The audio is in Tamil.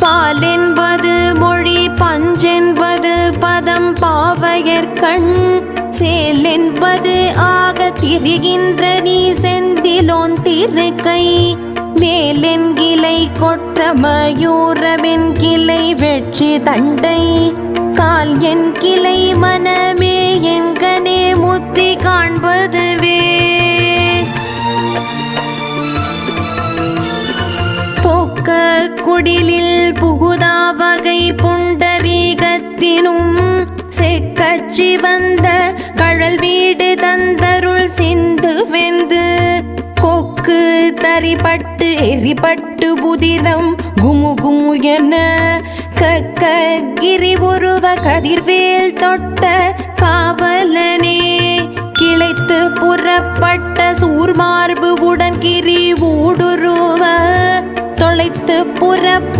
பால் என்பது மொழி, பஞ்சென்பது பதம் பாவையர்கண், சேல் என்பது ஆக திரிகின்ற நீ செந்திலோன் திருக்கை, மேலென்கிளை கொற்ற மயூரவென்கிளை வெற்றி தண்டை, கால் என் கிளை மனமே எங்கனே முத்தி காண்பதுவே. போக்க குடிலில் புகுதா வகை புண்டரீகத்தினும், செக்கச்சி வந்த கழல் வீடு தந்தருள் சிந்து வெந்து, கொக்கு தரிபட்டு எரிபட்டு புதிரம் குமு குமு என, கக்க கிரி உருவ கதிர்வேல் தொட்ட காவலனே, கிளைத்து புறப்பட்ட சூர்மார்பு உடன் கிரி ஊடுருவ, தொலைத்து புறப்பட்ட